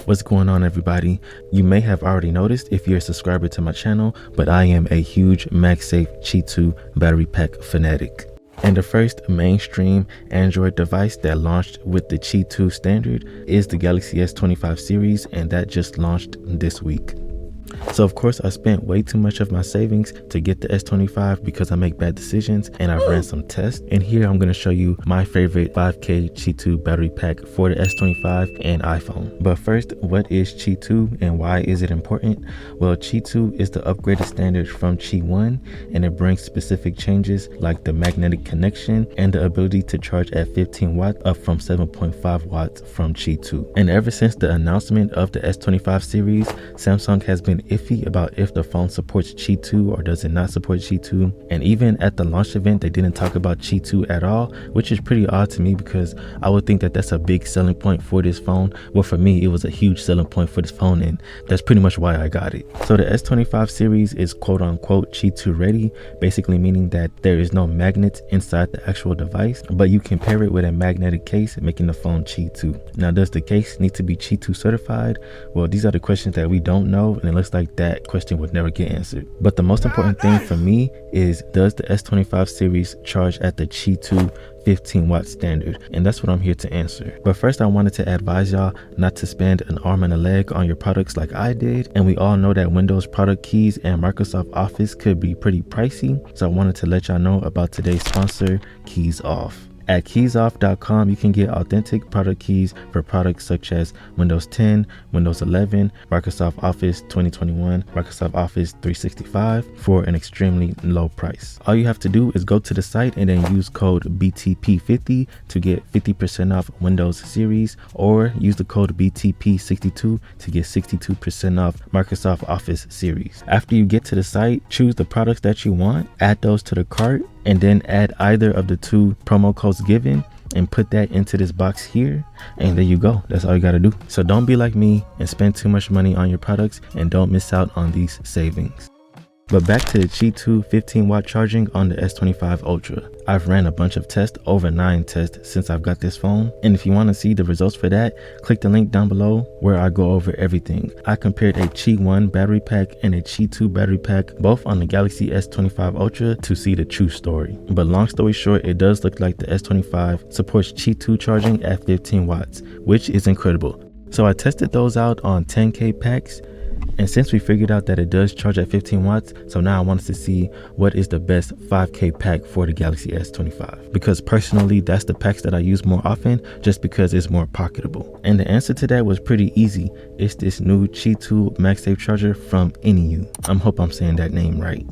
What's going on, everybody? You may have already noticed if you're a subscriber to my channel, but I am a huge MagSafe Qi 2 battery pack fanatic. And the first mainstream Android device that launched with the Qi 2 standard is the Galaxy S25 series, and that just launched this week. So of course I spent way too much of my savings to get the S25 because I make bad decisions, and I've ran some tests, and here I'm going to show you my favorite 5K Qi 2 battery pack for the S25 and iPhone. But first, what is Qi 2 and why is it important? Well, Qi 2 is the upgraded standard from Qi 1, and it brings specific changes like the magnetic connection and the ability to charge at 15 watts up from 7.5 watts from Qi 2. And ever since the announcement of the S25 series, Samsung has been iffy about if the phone supports Qi 2 or does it not support Qi 2. And even at the launch event, they didn't talk about Qi 2 at all, which is pretty odd to me because I would think that that's a big selling point for this phone. Well, for me, it was a huge selling point for this phone, and that's pretty much why I got it. So the S25 series is quote unquote Qi 2 ready, basically meaning that there is no magnets inside the actual device, but you can pair it with a magnetic case, making the phone Qi 2. Now, does the case need to be Qi 2 certified? Well, these are the questions that we don't know, and it looks like that question would never get answered. But the most important thing for me is, does the S25 series charge at the Qi 2 15 watt standard? And that's what I'm here to answer. But first, I wanted to advise y'all not to spend an arm and a leg on your products like I did. And we all know that Windows product keys and Microsoft Office could be pretty pricey. So I wanted to let y'all know about today's sponsor, KeysOff. At keysoff.com, you can get authentic product keys for products such as Windows 10, Windows 11, Microsoft Office 2021, Microsoft Office 365 for an extremely low price. All you have to do is go to the site and then use code BTP50 to get 50% off Windows series, or use the code BTP62 to get 62% off Microsoft Office series. After you get to the site, choose the products that you want, add those to the cart, and then add either of the two promo codes given and put that into this box here, and there you go. That's all you got to do. So don't be like me and spend too much money on your products and don't miss out on these savings. But back to the Qi 2 15 watt charging on the S25 Ultra. I've ran a bunch of tests, over 9 tests since I've got this phone, and if you want to see the results for that, click the link down below where I go over everything. I compared a Qi 1 battery pack and a Qi 2 battery pack, both on the Galaxy S25 Ultra, to see the true story. But long story short, it does look like the S25 supports Qi 2 charging at 15 watts, which is incredible. So I tested those out on 10K packs, and since we figured out that it does charge at 15 watts, so now I wanted to see what is the best 5K pack for the Galaxy S25. Because personally, that's the packs that I use more often, just because it's more pocketable. And the answer to that was pretty easy. It's this new Qi 2 MagSafe charger from Anyou. I hope I'm saying that name right.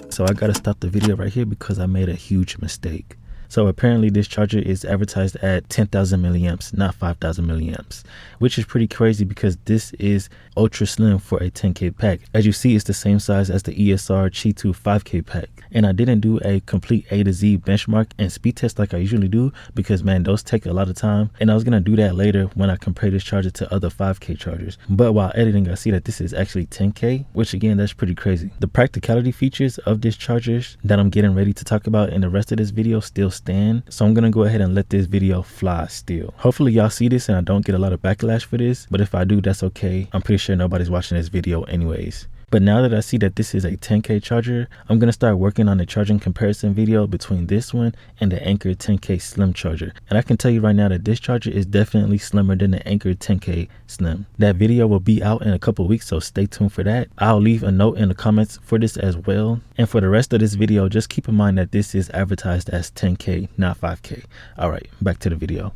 So I gotta stop the video right here because I made a huge mistake. So apparently this charger is advertised at 10,000 milliamps, not 5,000 milliamps, which is pretty crazy because this is ultra slim for a 10K pack. As you see, it's the same size as the ESR Qi 2 5K pack. And I didn't do a complete A to Z benchmark and speed test like I usually do because, man, those take a lot of time. And I was going to do that later when I compare this charger to other 5K chargers. But while editing, I see that this is actually 10K, which again, that's pretty crazy. The practicality features of this charger that I'm getting ready to talk about in the rest of this video still stand, so I'm gonna go ahead and let this video fly still. Hopefully y'all see this and I don't get a lot of backlash for this, but if I do, that's okay. I'm pretty sure nobody's watching this video anyways. But now that I see that this is a 10K charger, I'm gonna start working on a charging comparison video between this one and the Anker 10K Slim charger. And I can tell you right now that this charger is definitely slimmer than the Anker 10K Slim. That video will be out in a couple weeks, so stay tuned for that. I'll leave a note in the comments for this as well. And for the rest of this video, just keep in mind that this is advertised as 10K, not 5K. All right, back to the video.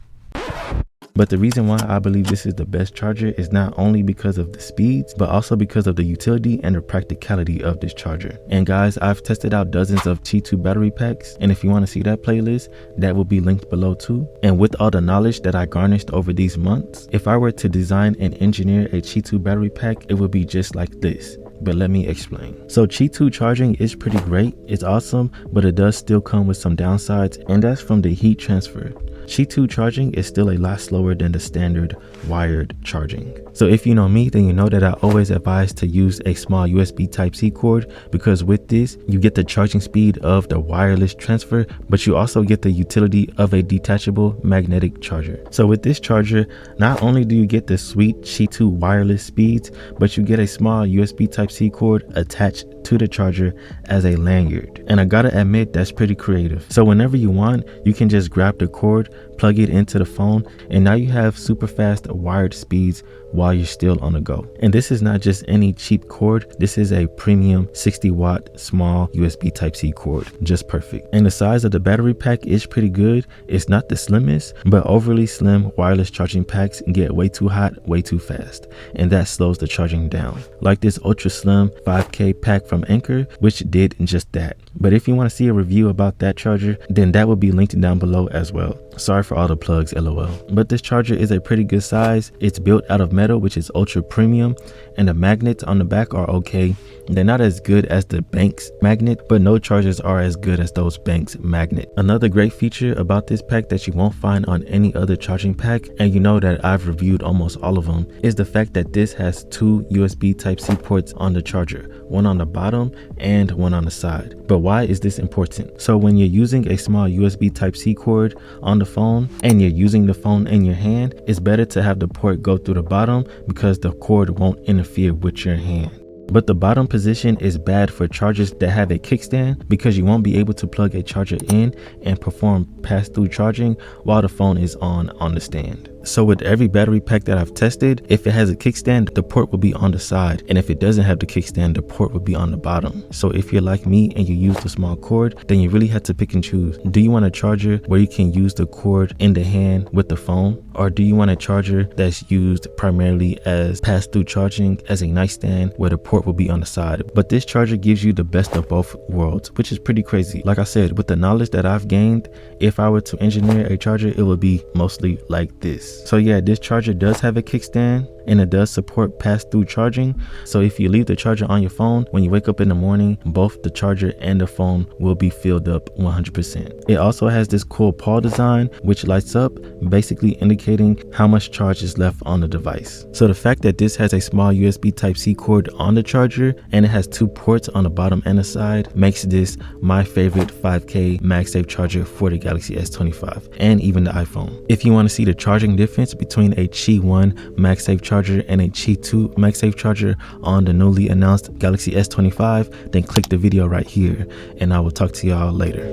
But the reason why I believe this is the best charger is not only because of the speeds, but also because of the utility and the practicality of this charger. And guys, I've tested out dozens of Qi 2 battery packs, and if you want to see that playlist, that will be linked below too. And with all the knowledge that I garnished over these months, if I were to design and engineer a Qi 2 battery pack, it would be just like this. But let me explain. So Qi 2 charging is pretty great, it's awesome, but it does still come with some downsides, and that's from the heat transfer. Qi 2 charging is still a lot slower than the standard wired charging. So if you know me, then you know that I always advise to use a small USB Type-C cord, because with this you get the charging speed of the wireless transfer, but you also get the utility of a detachable magnetic charger. So with this charger, not only do you get the sweet Qi 2 wireless speeds, but you get a small USB Type-C cord attached to the charger as a lanyard. And I gotta admit, that's pretty creative. So whenever you want, you can just grab the cord, plug it into the phone, and now you have super fast wired speeds while you're still on the go. And this is not just any cheap cord, this is a premium 60-watt small USB Type-C cord, just perfect. And the size of the battery pack is pretty good. It's not the slimmest, but overly slim wireless charging packs get way too hot way too fast, and that slows the charging down, like this ultra slim 5K pack from Anker, which did just that. But if you want to see a review about that charger, then that will be linked down below as well. Sorry for all the plugs, lol. But this charger is a pretty good size. It's built out of metal, which is ultra premium, and the magnets on the back are okay. They're not as good as the Banks magnet, but no chargers are as good as those Banks magnet. Another great feature about this pack that you won't find on any other charging pack, and you know that I've reviewed almost all of them, is the fact that this has two USB Type-C ports on the charger, one on the bottom and one on the side. But why is this important? So when you're using a small USB Type-C cord on the phone and you're using the phone in your hand, it's better to have the port go through the bottom because the cord won't interfere with your hand. But the bottom position is bad for chargers that have a kickstand, because you won't be able to plug a charger in and perform pass-through charging while the phone is on the stand. So with every battery pack that I've tested, if it has a kickstand, the port will be on the side, and if it doesn't have the kickstand, the port will be on the bottom. So if you're like me and you use the small cord, then you really have to pick and choose. Do you want a charger where you can use the cord in the hand with the phone, or do you want a charger that's used primarily as pass-through charging as a nightstand where the port will be on the side? But this charger gives you the best of both worlds, which is pretty crazy. Like I said, with the knowledge that I've gained, if I were to engineer a charger, it would be mostly like this. So yeah, this charger does have a kickstand, and it does support pass-through charging. So if you leave the charger on your phone, when you wake up in the morning, both the charger and the phone will be filled up 100%. It also has this cool paw design which lights up, basically indicating how much charge is left on the device. So the fact that this has a small USB Type-C cord on the charger and it has two ports on the bottom and the side makes this my favorite 5K MagSafe charger for the Galaxy S25 and even the iPhone. If you want to see the charging difference between a Qi 1 MagSafe charger and a Qi 2 MagSafe charger on the newly announced Galaxy S25, then click the video right here, and I will talk to y'all later.